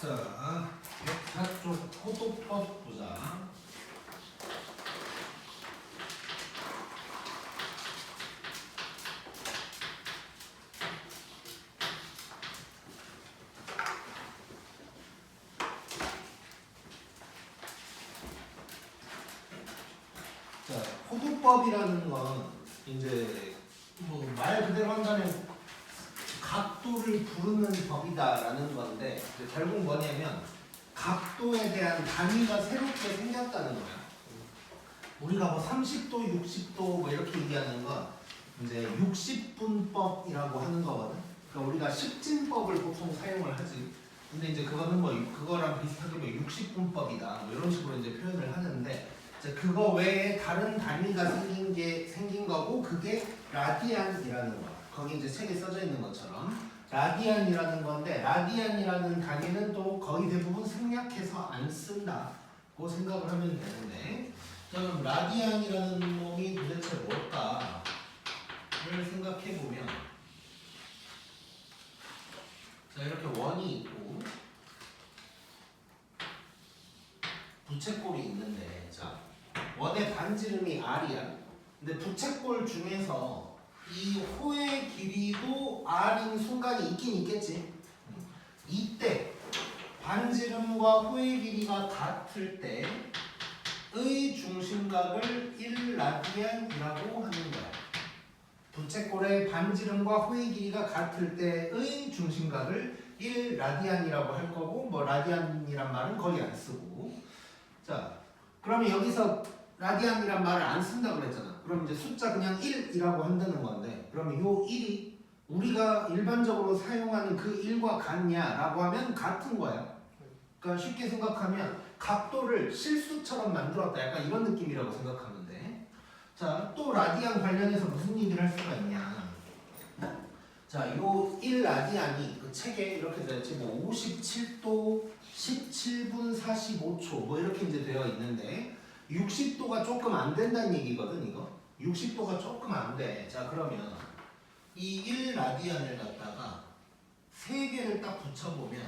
자, 104쪽 호도법 보자. 자, 호도법이라는 건 이제 뭐 말 그대로 한다면 각도를 부르는 법이다라는 건데 결국 뭐냐면 각도에 대한 단위가 새롭게 생겼다는 거야. 우리가 뭐 30도, 60도 뭐 이렇게 얘기하는 건 이제 60분법이라고 하는 거거든. 그러니까 우리가 십진법을 보통 사용을 하지. 근데 이제 그거는 뭐 그거랑 비슷하게 뭐 60분법이다 뭐 이런 식으로 이제 표현을 하는데 이제 그거 외에 다른 단위가 생긴 거고 그게 라디안이라는 거야. 거기 이제 책에 써져 있는 것처럼 라디안이라는 건데 라디안이라는 단위는 또 거의 대부분 생략해서 안 쓴다고 생각을 하면 되는데 자 그럼 라디안이라는 놈이 도대체 뭘까를 생각해 보면 자 이렇게 원이 있고 부채꼴이 있는데 자 원의 반지름이 r이야. 근데 부채꼴 중에서 이 호의 길이도 r인 순간이 있긴 있겠지. 이때 반지름과 호의 길이가 같을 때의 중심각을 1라디안이라고 하는 거야. 부채꼴의 반지름과 호의 길이가 같을 때의 중심각을 1라디안이라고 할 거고 뭐 라디안이란 말은 거의 안 쓰고 자 그러면 여기서 라디안이란 말을 안 쓴다 그랬잖아. 그럼 이제 숫자 그냥 1이라고 한다는 건데 그러면 요 1이 우리가 일반적으로 사용하는 그 1과 같냐라고 하면 같은 거야. 그러니까 쉽게 생각하면 각도를 실수처럼 만들었다 약간 이런 느낌이라고 생각하면 돼. 자, 또 라디안 관련해서 무슨 얘기를 할 수가 있냐. 자, 요 1라디안이 그 책에 이렇게 되어 있지 뭐 57도 17분 45초 뭐 이렇게 이제 되어 있는데 60도가 조금 안 된다는 얘기거든 이거. 60도가 조금 안 돼. 자 그러면 이 1라디안을 갖다가 3개를 딱 붙여보면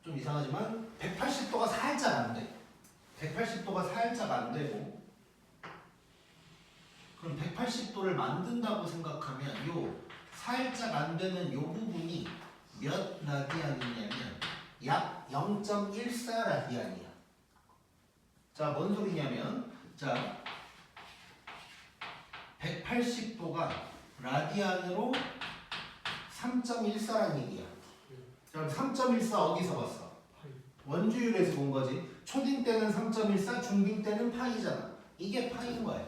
좀 이상하지만 180도가 살짝 안 돼. 180도가 살짝 안 되고 그럼 180도를 만든다고 생각하면 요 살짝 안 되는 요 부분이 몇 라디안이냐면 약 0.14라디안이야. 자, 뭔 소리냐면 자 180도가 라디안으로 3.14란 얘기야. 자, 그럼 3.14 어디서 봤어? 원주율에서 본 거지. 초딩 때는 3.14, 중딩 때는 파이잖아. 이게 파이인 거야.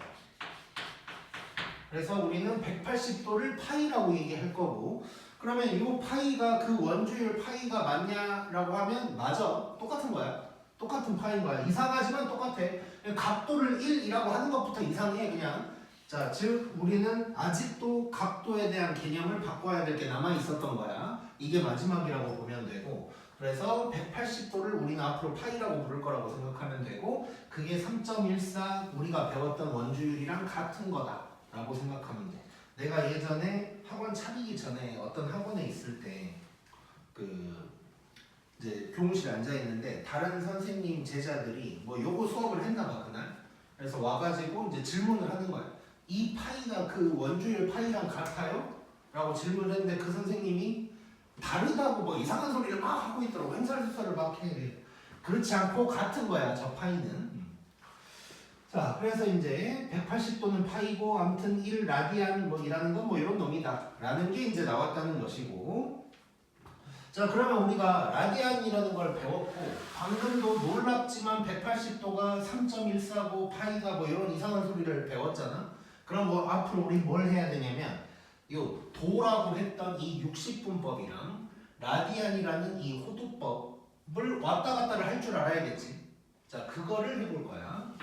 그래서 우리는 180도를 파이라고 얘기할 거고 그러면 이 파이가 그 원주율 파이가 맞냐라고 하면 맞아. 똑같은 거야. 똑같은 파인 거야. 이상하지만 똑같아. 각도를 1이라고 하는 것부터 이상해 그냥. 자, 즉 우리는 아직도 각도에 대한 개념을 바꿔야 될 게 남아 있었던 거야. 이게 마지막이라고 보면 되고 그래서 180도를 우리는 앞으로 파이라고 부를 거라고 생각하면 되고 그게 3.14 우리가 배웠던 원주율이랑 같은 거다라고 생각하면 돼. 내가 예전에 학원 차리기 전에 어떤 학원에 있을 때 이제 교무실에 앉아 있는데 다른 선생님 제자들이 뭐 요거 수업을 했나 봐 그날. 그래서 와가지고 이제 질문을 하는 거야. 이 파이가 그 원주율 파이랑 같아요? 라고 질문을 했는데 그 선생님이 다르다고 뭐 이상한 소리를 막 하고 있더라고. 횡설수설을 막 해. 그렇지 않고 같은 거야 저 파이는. 자 그래서 이제 180도는 파이고 아무튼 1라디안 뭐 이라는 건 뭐 이런 놈이다 라는 게 이제 나왔다는 것이고 자 그러면 우리가 라디안이라는 걸 배웠고 방금도 놀랍지만 180도가 3.14고 파이가 뭐 이런 이상한 소리를 배웠잖아. 그럼 뭐 앞으로 우리 뭘 해야 되냐면 요 도라고 했던 이 60분법이랑 라디안이라는 이 호두법을 왔다 갔다를 할 줄 알아야겠지. 자 그거를 해볼 거야.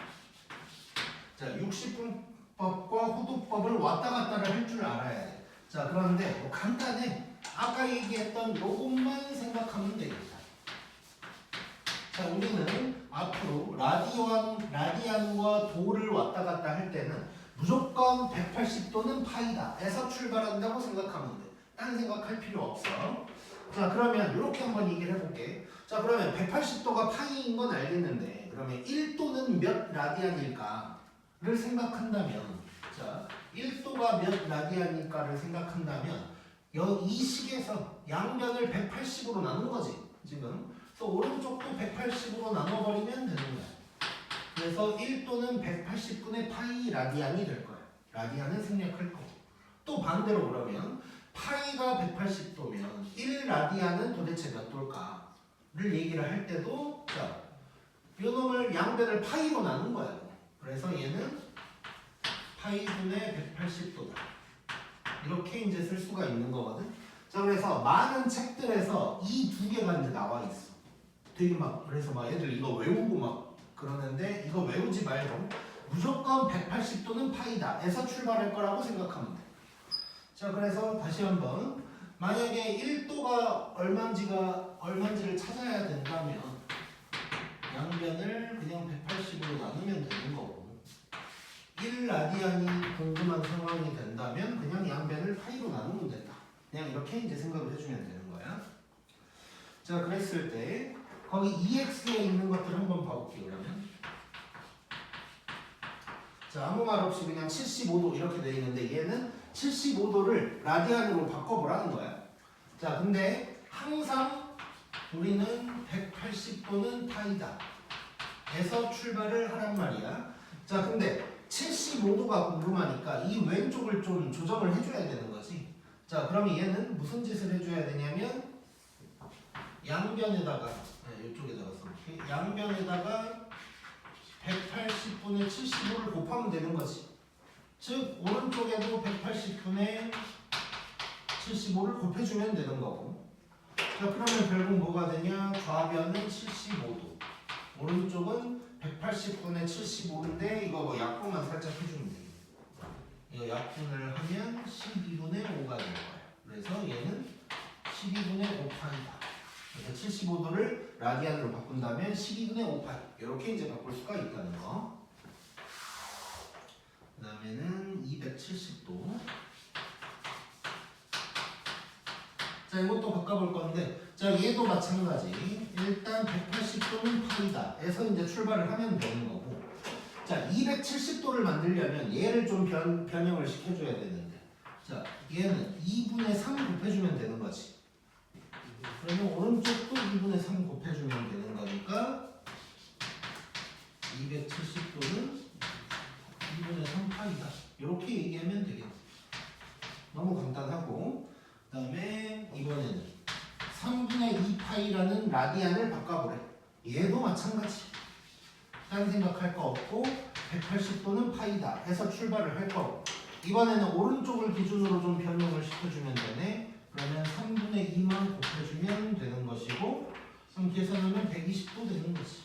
자 60분법과 호두법을 왔다 갔다를 할 줄 알아야 돼. 자 그런데 뭐 간단해. 아까 얘기했던 요것만 생각하면 되겠다. 자, 우리는 앞으로 라디안과 도를 왔다 갔다 할 때는 무조건 180도는 파이다 에서 출발한다고 생각하면 돼. 딴 생각할 필요 없어. 자 그러면 이렇게 한번 얘기를 해볼게. 자 그러면 180도가 파이인 건 알겠는데 그러면 1도는 몇 라디안일까를 생각한다면 자 1도가 몇 라디안일까를 생각한다면 이 식에서 양변을 180으로 나눈 거지 지금. 그래서 오른쪽도 180으로 나눠버리면 되는 거야. 그래서 1도는 180분의 파이 라디안이 될 거야. 라디안은 생략할 거고. 또 반대로 그러면 파이가 180도면 1라디안은 도대체 몇 도일까를 얘기를 할 때도 자, 요 놈을 양변을 파이로 나눈 거야. 그래서 얘는 파이분의 180도다. 이렇게 이제 쓸 수가 있는 거거든. 자, 그래서 많은 책들에서 이 두 개가 이제 나와 있어. 되게 막 그래서 막 애들 이거 외우고 막 그러는데 이거 외우지 말고 무조건 180도는 파이다 에서 출발할 거라고 생각하면 돼. 자, 그래서 다시 한번 만약에 1도가 얼마인지를 찾아야 된다면 양변을 그냥 180으로 나누면 되는 거고 1라디안이 궁금한 상황이 된다면 그냥 양변을 파이로 나누면 된다. 그냥 이렇게 이제 생각을 해주면 되는 거야. 자, 그랬을 때 거기 EX에 있는 것들 한번 봐볼게요. 그러면 자, 아무 말 없이 그냥 75도 이렇게 돼 있는데 얘는 75도를 라디안으로 바꿔보라는 거야. 자, 근데 항상 우리는 180도는 파이다 에서 출발을 하란 말이야. 자, 근데 75도가 궁금하니까 이 왼쪽을 좀 조정을 해줘야 되는 거지. 자, 그러면 얘는 무슨 짓을 해줘야 되냐면 양변에다가 이쪽에다가 써볼게. 양변에다가 180분의 75를 곱하면 되는 거지. 즉 오른쪽에도 180분의 75를 곱해주면 되는 거고. 자, 그러면 결국 뭐가 되냐? 좌변은 75도, 오른쪽은 180분의 75인데 이거 뭐 약분만 살짝 해주면 돼. 이거 약분을 하면 12분의 5가 될 거야. 그래서 얘는 12분의 5파이다. 그래서 75도를 라디안으로 바꾼다면 12분의 5파이 이렇게 이제 바꿀 수가 있다는 거. 그 다음에는 270도. 자, 이것도 바꿔볼 건데, 자, 얘도 마찬가지. 일단 180도는 파이다 에서 이제 출발을 하면 되는 거고. 자, 270도를 만들려면 얘를 좀 변형을 시켜줘야 되는데, 자, 얘는 2분의 3 곱해주면 되는 거지. 그러면 오른쪽도 2분의 3 곱해주면 되는 거니까 270도는 2분의 3파이다 이렇게 얘기하면 되겠지. 너무 간단하고 그 다음에 이번에는 3분의 2파이라는 라디안을 바꿔보래. 얘도 마찬가지. 딴 생각할 거 없고 180도는 파이다 해서 출발을 할 거고 이번에는 오른쪽을 기준으로 좀 변형을 시켜주면 되네. 그러면 3분의 2만 곱해주면 되는 것이고 그럼 계산하면 120도 되는 거지.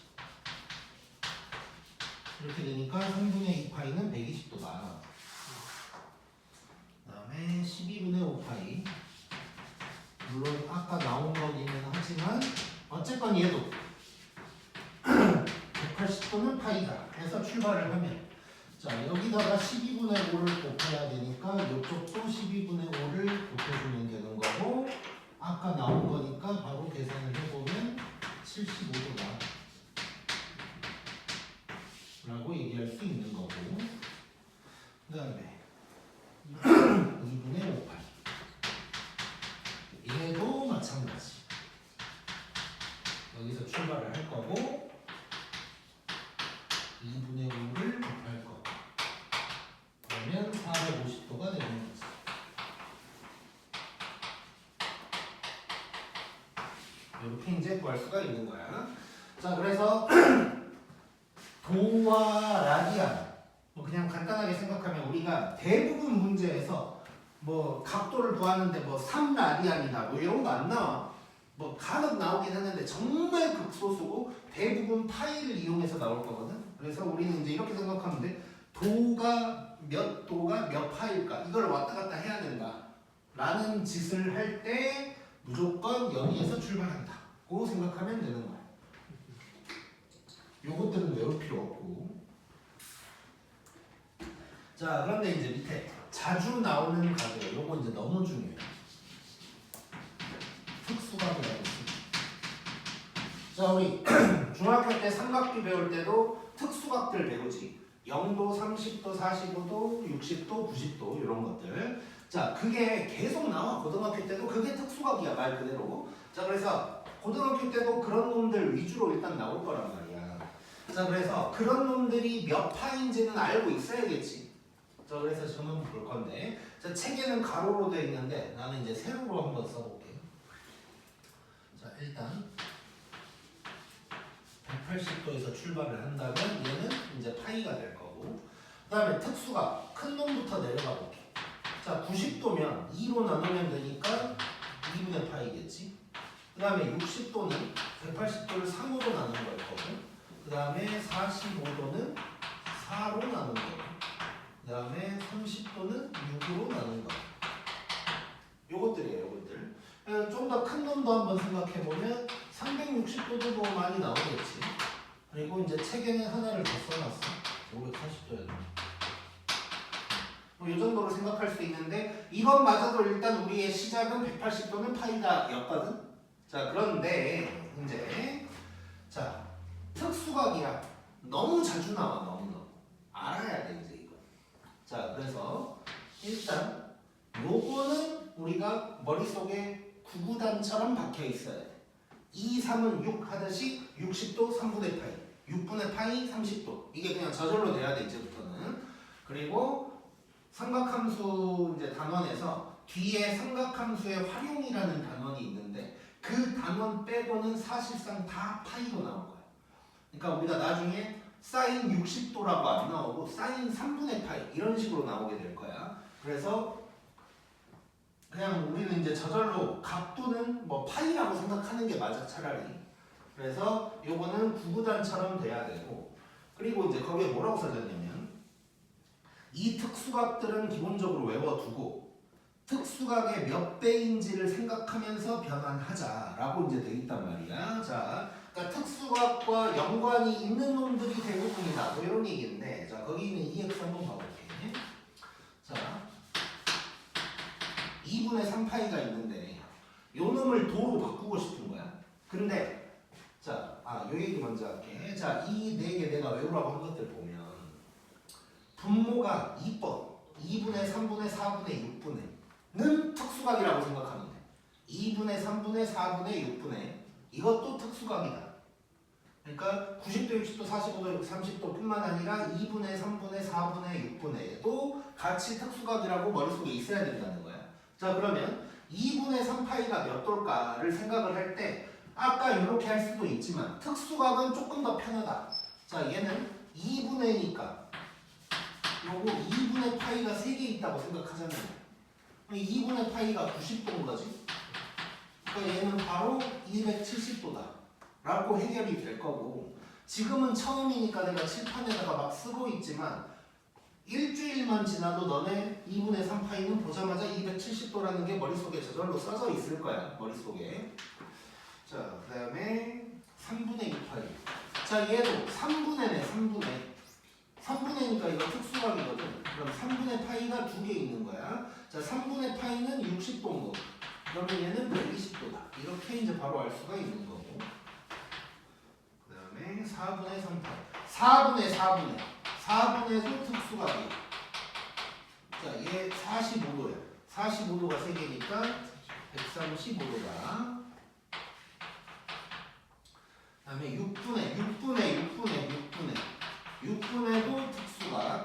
이렇게 되니까 3분의 2파이는 120도다. 그 다음에 12분의 5파이 물론 아까 나온 거기는 하지만 어쨌건 얘도 180도는 파이다 해서 출발을 하면 자, 여기다가 12분의 5를 곱해야 되니까 이쪽도 12분의 5를 곱해주면 되는 거고 아까 나온 거니까 바로 계산을 해보면 75도다 라고 얘기할 수 있는 거고 그 다음에 2분의 5파이 얘도 마찬가지. 여기서 출발을 할 거고 2분의 5를 곱할 거고 그러면 450도가 되는 거지. 이렇게 이제 구할 수가 있는 거야. 자, 그래서 도와 라디안 뭐 그냥 간단하게 생각하면 우리가 대부분 문제에서 뭐 각도를 구하는데 뭐 3라디안이다 뭐 이런 거 안 나와. 뭐 간혹 나오긴 하는데 정말 극소수고 대부분 파이를 이용해서 나올 거거든. 그래서 우리는 이제 이렇게 생각하면 돼. 도가 몇 파일까? 이걸 왔다 갔다 해야 된다. 라는 짓을 할 때 무조건 여기에서 출발한다고 생각하면 되는 거야. 요것들은 외울 필요 없고. 자, 그런데 이제 밑에 자주 나오는 가격, 요거 이제 너무 중요해. 특수가 자, 우리 중학교 때 삼각비 배울 때도 특수각들 배우지. 0도, 30도, 45도, 60도, 90도 이런 것들. 자, 그게 계속 나와. 고등학교 때도 그게 특수각이야, 말 그대로. 자, 그래서 고등학교 때도 그런 놈들 위주로 일단 나올 거란 말이야. 자, 그래서 그런 놈들이 몇 파인지는 알고 있어야겠지. 자, 그래서 저는 볼 건데, 자, 책에는 가로로 되어 있는데 나는 이제 세로로 한번 써볼게요. 자, 일단 180도에서 출발을 한다면 얘는 이제 파이가 될 거고, 그 다음에 특수각 큰 놈부터 내려가 볼게. 자, 90도면 2로 나누면 되니까 2분의 파이겠지. 그 다음에 60도는 180도를 3으로 나눈 걸 거고, 그 다음에 45도는 4로 나눈 거고, 그 다음에 30도는 6으로 나눈 거. 요것들이에요, 요것들. 좀 더 큰 놈도 한번 생각해보면 360도도 뭐 많이 나오겠지. 그리고 이제 책에는 하나를 더 써놨어. 540도였네. 이 정도로 생각할 수 있는데, 이것마저도 일단 우리의 시작은 180도는 파이다 였거든. 자, 그런데 이제 자, 특수각이야. 너무 자주 나와. 너무 알아야 돼 이제 이거. 자, 그래서 일단 요거는 우리가 머릿속에 구구단처럼 박혀 있어야 돼. 2, 3은 6 하듯이 60도 3분의 파이, 6분의 파이 30도. 이게 그냥 저절로 돼야 돼 이제부터는. 그리고 삼각함수 이제 단원에서 뒤에 삼각함수의 활용이라는 단원이 있는데, 그 단원 빼고는 사실상 다 파이로 나올 거야. 그러니까 우리가 나중에 사인 60도라고 안 나오고 사인 3분의 파이 이런 식으로 나오게 될 거야. 그래서 그냥 우리는 이제 저절로 각도는 뭐 파이라고 생각하는 게 맞아, 차라리. 그래서 요거는 구구단처럼 돼야 되고, 그리고 이제 거기에 뭐라고 써졌냐면, 이 특수각들은 기본적으로 외워두고 특수각의 몇 배인지를 생각하면서 변환하자라고 이제 돼 있단 말이야. 자, 그러니까 특수각과 연관이 있는 놈들이 대부분이다. 뭐 이런 얘기인데, 자, 거기 있는 EX 한번 봐볼게. 자, 2분의 3파이가 있는데 요 놈을 도로 바꾸고 싶은 거야. 근데 자, 요 얘기 먼저 할게. 자, 이 네 개 내가 외우라고 한 것들 보면 분모가 2번 2분의 3분의 4분의 6분의는 특수각이라고 생각하면 돼. 2분의 3분의 4분의 6분의 이것도 특수각이다. 그러니까 90도, 60도, 45도, 30도 뿐만 아니라 2분의 3분의 4분의 6분의도 같이 특수각이라고 머릿속에 있어야 된다는 거야. 자, 그러면 2분의 3파이가 몇 도일까를 생각을 할 때 아까 이렇게 할 수도 있지만 특수각은 조금 더 편하다. 자, 얘는 2분의니까 요거 2분의 파이가 3개 있다고 생각하잖아요. 2분의 파이가 90도인 거지. 그러니까 얘는 바로 270도다 라고 해결이 될 거고, 지금은 처음이니까 내가 칠판에다가 막 쓰고 있지만 일주일만 지나도 너네 2분의 3파이는 보자마자 270도라는 게 머릿속에 저절로 써져 있을 거야, 머릿속에. 자, 그 다음에 3분의 2파이. 자, 얘도 3분의네, 3분의니까 이거 특수각이거든. 그럼 3분의 파이가 2개 있는 거야. 자, 3분의 파이는 60도인 거고, 그러면 얘는 120도다. 이렇게 이제 바로 알 수가 있는 거고. 그 다음에 4분의 3파이. 4분의도 특수각이야. 자, 얘 45도야. 45도가 3개니까 135도다. 그 다음에 6분의도 특수각.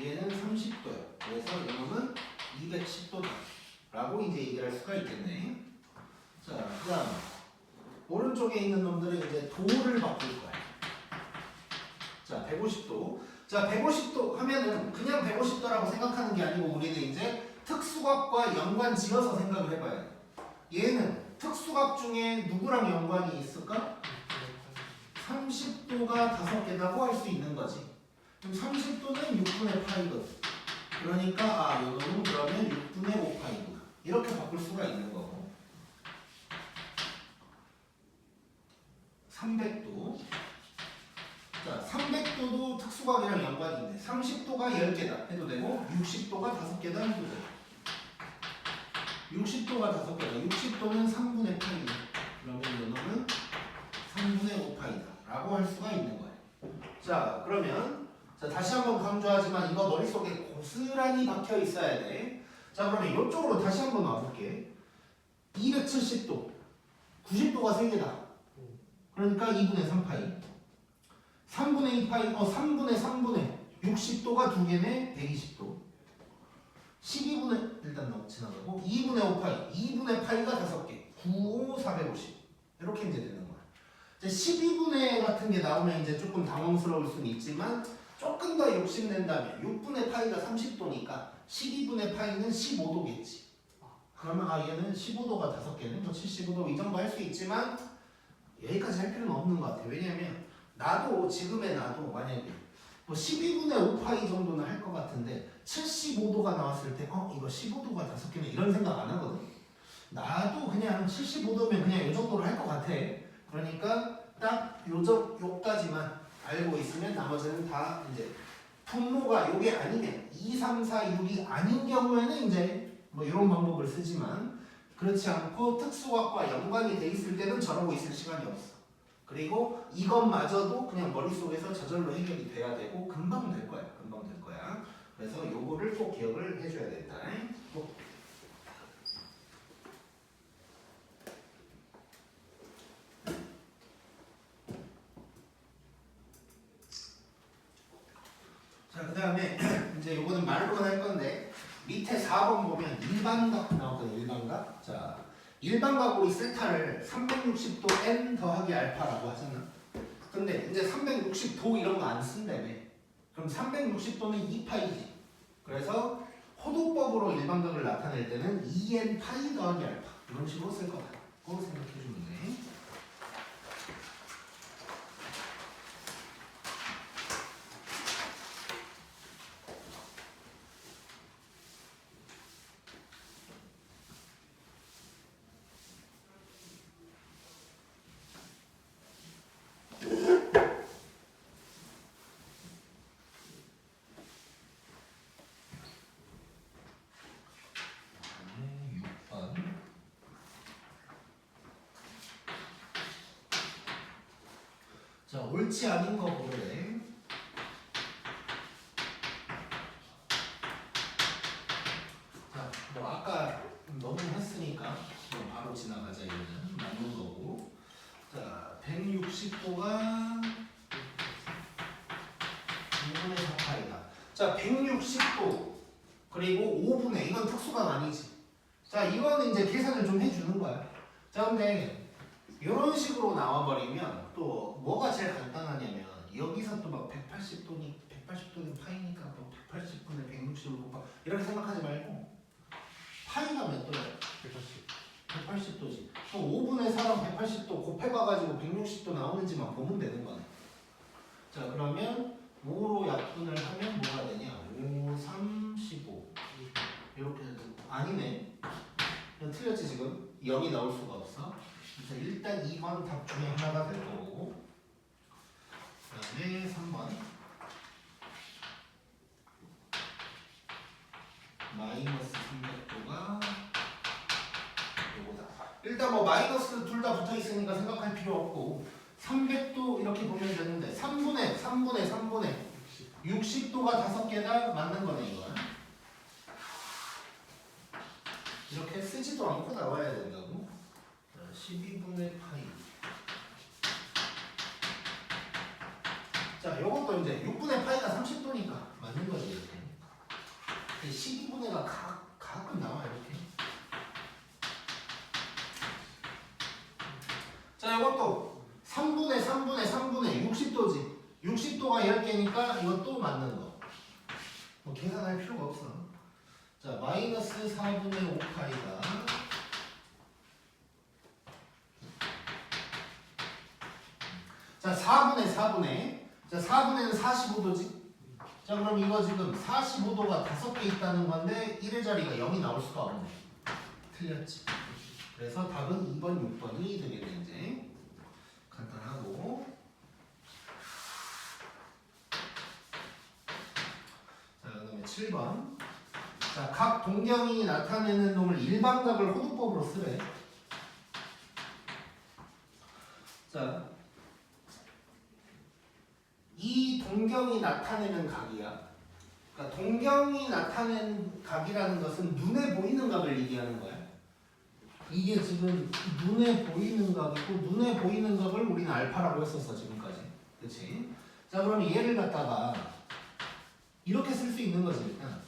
얘는 30도야. 그래서 이놈은 210도다 라고 이제 얘기할 수가 있겠네. 자, 그 다음 오른쪽에 있는 놈들은 이제 도를 바꿀 거야. 자, 150도. 자, 150도 하면은 그냥 150도라고 생각하는 게 아니고 우리는 이제 특수각과 연관 지어서 생각을 해봐야 돼. 얘는 특수각 중에 누구랑 연관이 있을까? 30도가 5개라고 할 수 있는 거지. 그럼 30도는 6분의 파이거든. 그러니까 이거는 그러면 6분의 5파이구나. 이렇게 바꿀 수가 있는 거고. 300도. 자, 300도도 특수각이랑 연관이 있네. 30도가 10개다 해도 되고 60도가 5개다 해도 되고. 60도가 5개다. 60도는 3분의 8이네. 그러면 이거는 라고 할 수가 있는 거예요. 자, 그러면 자, 다시 한번 강조하지만 이거 머릿속에 고스란히 박혀 있어야 돼. 자, 그러면 이쪽으로 다시 한번 와볼게. 270도 90도가 3개다. 그러니까 2분의 3파이 3분의 2파이 3분의 3분의 60도가 2개네. 120도 12분의 일단 지나가고 2분의 5파이 2분의 파이가 5개 9, 5, 450 이렇게 이제 되는 거야. 이제 12분의 같은 게 나오면 이제 조금 당황스러울 수는 있지만 조금 더 욕심낸다면 6분의 파이가 30도니까 12분의 파이는 15도겠지. 그러면 얘는 15도가 5개는 뭐 75도 이 정도 할 수 있지만 여기까지 할 필요는 없는 것 같아. 왜냐면 나도 지금의 나도 만약에 뭐 12분의 5파이 정도는 할 것 같은데 75도가 나왔을 때 이거 15도가 5개네 이런 생각 안 하거든. 나도 그냥 75도면 그냥 이 정도로 할 것 같아. 그러니까 딱 요까지만 알고 있으면 나머지는 다 이제 분모가 요게 아니면 2, 3, 4, 6이 아닌 경우에는 이제 뭐 이런 방법을 쓰지만 그렇지 않고 특수각과 연관이 돼 있을 때는 저러고 있을 시간이 없어. 그리고 이것마저도 그냥 머릿속에서 저절로 해결이 돼야 되고 금방 될 거야. 금방 될 거야. 그래서 요거를 꼭 기억을 해줘야 된다. 자, 그 다음에 이제 요거는 말로는 할 건데 밑에 4번 보면 일반각 나오거든요. 일반각. 자, 일반각 우리 세타를 360도 n 더하기 알파라고 하잖아. 근데 이제 360도 이런 거 안 쓴다며. 그럼 360도는 2파이지. 그래서 호도법으로 일반각을 나타낼 때는 2n 파이 더하기 알파 이런 식으로 쓸 거다. 그거 생각해 주면 돼. 자, 옳지 않은 거 보래. 자, 뭐 아까 너무 했으니까 뭐 바로 지나가자. 이거는 맞는 거고. 자, 160도가 2분의 4파이다. 자, 160도 그리고 5분의 이건 특수각 아니지. 자, 이거는 이제 계산을 좀 해주는 거야. 자, 근데 이런 식으로 나와버리면 또 뭐가 제일 간단하냐면 여기서 또 막 180도는 파이니까 뭐 180분의 160을 곱하 이렇게 생각하지 말고 파이가 몇 도야? 180도지. 그럼 5분의 4랑 180도 곱해봐가지고 160도 나오는지만 보면 되는 거네. 자, 그러면 5로 약분을 하면 뭐가 되냐? 5, 3, 15 이렇게 되고 아니네. 그냥 틀렸지 지금? 0이 나올 수가 없어. 그래서 일단 2번 답 중에 하나가 될 거고 그 다음에 3번 마이너스 300도가 요거다. 일단 뭐 마이너스 둘 다 붙어 있으니까 생각할 필요 없고 300도 이렇게 보면 되는데 3분의 60도가 5개다 맞는 거네 이거. 이렇게 쓰지도 않고 나와야 된다고. 12분의 파이. 자, 요것도 이제 6분의 파이가 30도니까 맞는 거지 이렇게. 12분의가 가끔 나와 이렇게. 자, 이것도 3분의 60도지. 60도가 10개니까 이것도 맞는 거. 뭐 계산할 필요가 없어. 자, 마이너스 4분의 5파이가 자, 4분의 자, 4분의는 45도지. 자, 그럼 이거 지금 45도가 5개 있다는 건데 1의 자리가 0이 나올 수가 없네. 틀렸지. 그래서 답은 2번, 6번이 되겠네 이제. 간단하고. 자, 그다음에 7번. 자, 각 동경이 나타내는 놈을 일반각을 호도법으로 쓰래. 자, 동경이 나타내는 각이야. 그러니까 동경이 나타낸 각이라는 것은 눈에 보이는 각을 얘기하는 거야. 이게 지금 눈에 보이는 각이고 눈에 보이는 각을 우리는 알파라고 했었어 지금까지. 그렇지? 자 그러면 얘를 갖다가 이렇게 쓸 수 있는 거지 일단.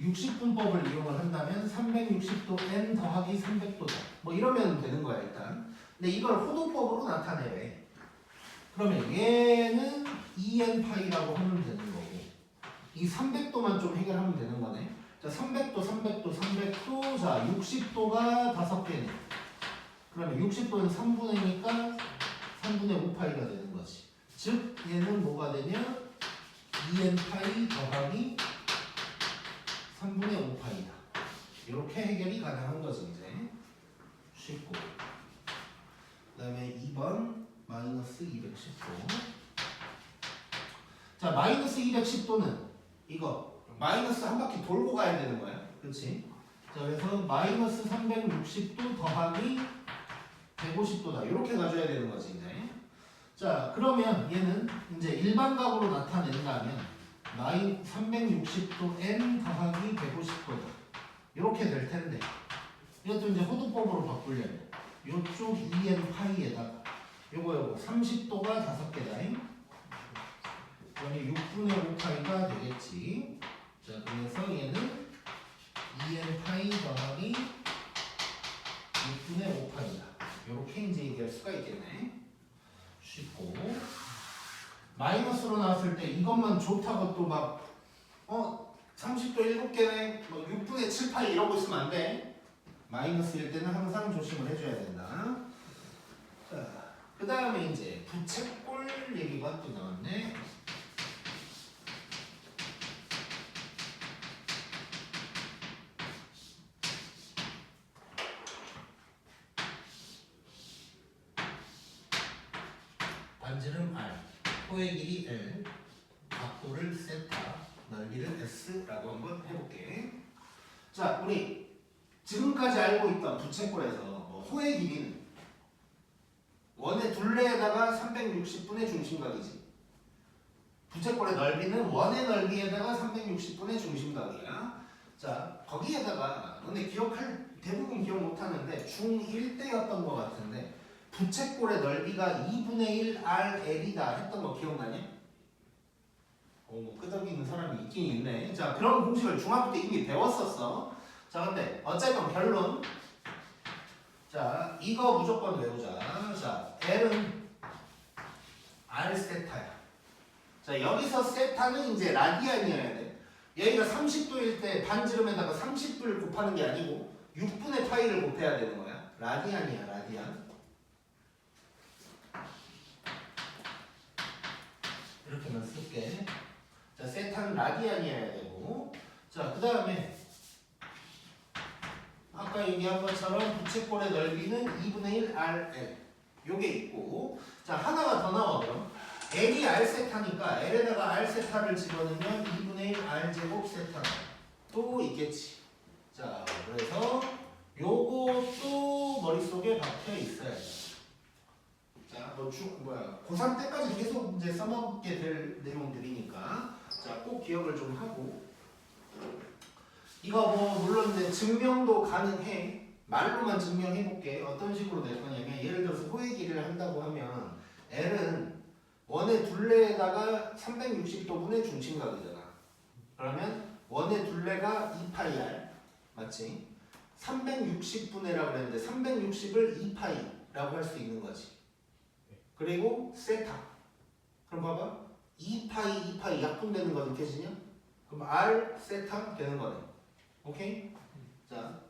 60분법을 이용을 한다면 360도 n 더하기 300도다. 뭐 이러면 되는 거야 일단. 근데 이걸 호도법으로 나타내래. 그러면 얘는 2n 파이라고 하면 되는 거고 이 300도만 좀 해결하면 되는 거네. 자 300도 300도 300도 자 60도가 5개네. 그러면 60도는 3분의니까 3분의 5파이가 되는 거지. 즉 얘는 뭐가 되냐 2n 파이 더하기 3분의 5파이다. 이렇게 해결이 가능한 거지 이제. 쉽고. 그 다음에 2번 마이너스 210도. 자 마이너스 210도는 이거 마이너스 한 바퀴 돌고 가야 되는 거야. 그렇지? 자 그래서 마이너스 360도 더하기 150도다. 이렇게 가져야 되는 거지 이제. 자 그러면 얘는 이제 일반각으로 나타낸다면 360도 n 더하기 150도다. 이렇게 될 텐데 이것도 이제 호도법으로 바꾸려면 이쪽 2n 파이에다가 요거 30도가 5개다. 그러면 6분의 5파이가 되겠지. 자 그래서 얘는 2n 파이 더하기 6분의 5파이다. 이렇게 이제 얘기할 수가 있겠네. 쉽고. 마이너스로 나왔을 때 이것만 좋다고 또 막 30도 7개네 뭐 6분의 7파이 이러고 있으면 안 돼. 마이너스일 때는 항상 조심을 해줘야 된다. 자, 그 다음에 이제 부채꼴 얘기가 또 나왔네. 반지름 R, 호의 길이 L, 각도를 세타, 넓이를 S라고 한번 해볼게. 자, 우리 지금까지 알고 있던 부채꼴에서 호의 길이는 원의 둘레에다가 360분의 중심각이지. 부채꼴의 넓이는 원의 넓이에다가 360분의 중심각이야. 자, 거기에다가 너네 대부분 기억 못하는데 중1 때였던 것 같은데 부채꼴의 넓이가 2분의 1 RL이다 했던 거 기억나냐? 끄덕이는 사람이 있긴 있네. 자, 그런 공식을 중학교 때 이미 배웠었어. 자, 근데 어쨌건 결론. 자, 이거 무조건 외우자. 자, L은 R 세타야. 자, 여기서 세타는 이제 라디안이어야 돼. 여기가 30도일 때 반지름에다가 30도를 곱하는 게 아니고 6분의 파이를 곱해야 되는 거야. 라디안이야, 라디안. 이렇게만 쓸게. 자, 세타는 라디안이어야 되고. 자, 그 다음에 아까 얘기한 것처럼 부채꼴의 넓이는 2분의 1 RL. 요게 있고. 자, 하나가 더 나와 그럼. L이 R 세타니까 L에다가 R 세타를 집어넣으면 2분의 1 R 제곱 세타가 또 있겠지. 자, 그래서 요것도 머릿속에 박혀 있어야 돼. 자, 고3 때까지 계속 이제 써먹게 될 내용들이니까 자, 꼭 기억을 좀 하고. 이거 물론 이제 증명도 가능해. 말로만 증명해볼게. 어떤 식으로 될 거냐면 예를 들어서 호의 길이를 한다고 하면 L은 원의 둘레에다가 360도분의 중심각이잖아. 그러면 원의 둘레가 2파이R 맞지? 360분의라고 그랬는데 360을 2파이라고 할 수 있는 거지. 그리고 세타. 그럼 봐봐. 2파이 약분되는 거 느껴지냐? 그럼 R 세타 되는 거네. 오케이? 자,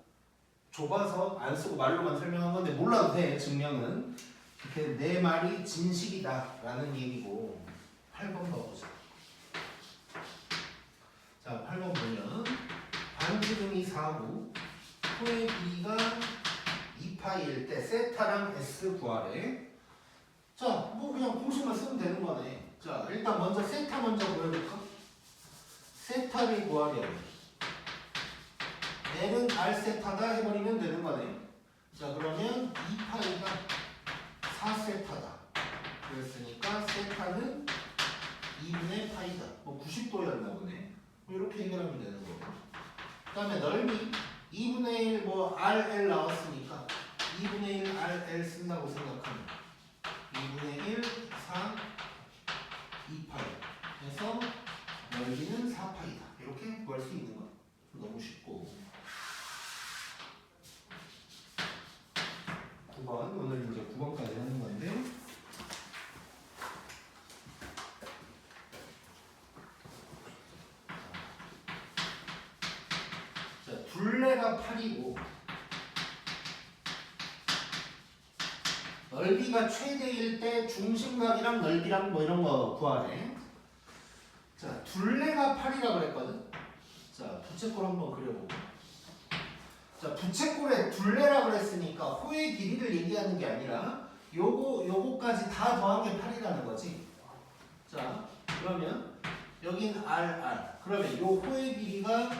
좁아서 안 쓰고 말로만 설명한 건데 몰라도 돼. 증명은. 이렇게 내 말이 진실이다 라는 얘기고. 8번 봐보자. 자, 8번 보면 반지름이 4구 호의 길이가 2파이일 때 세타랑 S 구하래. 자, 그냥 공식만 쓰면 되는 거네. 자, 일단 먼저 세타 먼저 구해볼까? 세타를 구하려면 L은 R 세타다 해버리면 되는 거네. 자, 그러면 2파이가 4세타다. 그랬으니까 세타는 2분의 파이다. 뭐 90도였나 보네. 뭐 이렇게 해결하면 되는 거고. 그 다음에 넓이 2분의 1 뭐 RL 나왔으니까 2분의 1 RL 쓴다고 생각하면 2분의 1 4 2파이 그래서 넓이는 4파이다. 이렇게 구할 수 있는 거야. 너무 쉽고. 9번 오늘 이제 9번까지 하는 건데 자 둘레가 8이고 넓이가 최대일 때 중심각이랑 넓이랑 뭐 이런 거 구하래. 자 둘레가 8이라 그랬거든. 자 부채꼴 한번 그려보고. 자 부채꼴에 둘레라 그랬으니까 호의 길이를 얘기하는 게 아니라 요거까지 다 더한 게 8이라는 거지. 자 그러면 여긴 RR 그러면 요 호의 길이가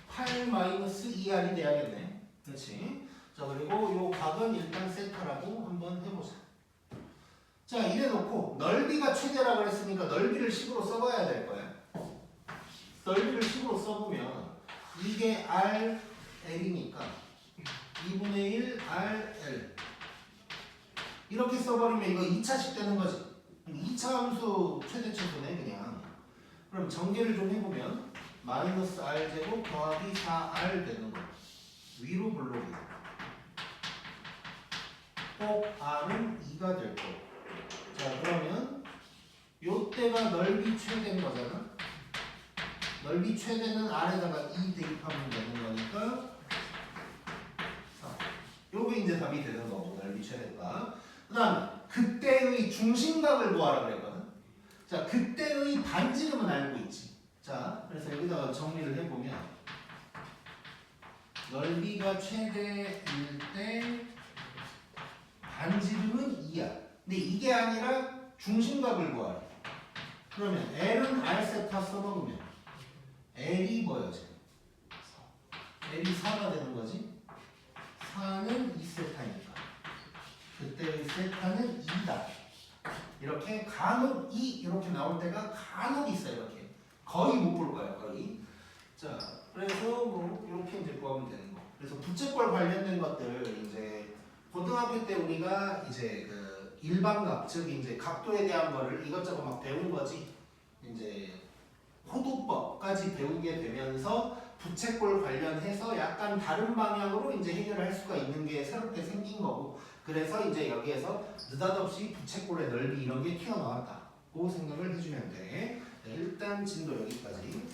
8-2R이 돼야겠네. 그렇지. 자 그리고 요 각은 일단 세타라고 한번 해보자. 자 이래놓고 넓이가 최대라 그랬으니까 넓이를 10으로 써봐야 될 거야. 넓이를 10으로 써보면 이게 RL이니까 2분의 1 RL 이렇게 써버리면 이거 2차식 되는 거지. 2차 함수 최대 최소네 그냥. 그럼 전개를 좀 해보면 마이너스 R제곱 더하기 4R 되는 거. 위로 블록이 꼭 R은 2가 될 거고. 자 그러면 요때가 넓이 최대인 거잖아. 넓이 최대는 R에다가 2 대입하면 되는 거니까 요게 이제 답이 되는 거고 넓이 최대가. 그 다음에 그때의 중심각을 구하라 그랬거든. 자 그때의 반지름은 알고 있지. 자 그래서 여기다가 정리를 해보면 넓이가 최대일 때 반지름은 2야. 근데 이게 아니라 중심각을 구하래. 그러면 L은 R 세타 써먹으면 L이 뭐야 지금? L이 4가 되는 거지. 4는 2세타니까 그때의 세타는 2다. 이렇게 간혹 2 이렇게 나올 때가 간혹 있어요. 이렇게 거의 못 볼 거야 거의. 자 그래서 뭐 이렇게 이제 구하면 되는 거. 그래서 부채꼴 관련된 것들 이제 고등학교 때 우리가 이제 그 일반각 즉 이제 각도에 대한 거를 이것저것 막 배운 거지. 이제 호도법까지 배우게 되면서 부채꼴 관련해서 약간 다른 방향으로 이제 해결할 수가 있는 게 새롭게 생긴 거고. 그래서 이제 여기에서 느닷없이 부채꼴의 넓이 이런 게 튀어나왔다고 생각을 해주면 돼. 네, 일단 진도 여기까지.